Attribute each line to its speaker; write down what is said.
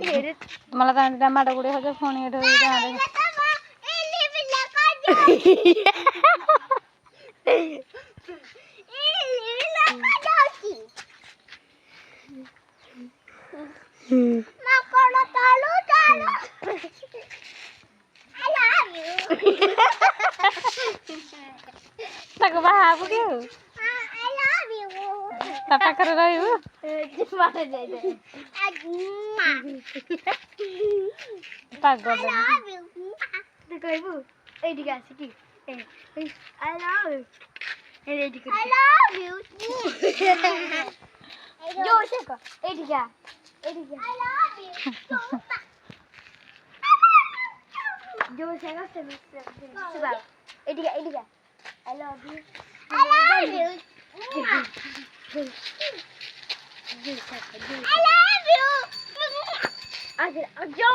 Speaker 1: मला तर टमाटा गुडे होते फोन येत होते tak bahabu dia. I love you. Tata karo rayu. Gimana jadi? Tak goda. I love you. Dekoi bu. Dikasih ki. I love you. Dikasih. I love you. Jo siapa? Dika. I love you. Jo siapa? Sebab. Dika. I love you. I love you. I love you.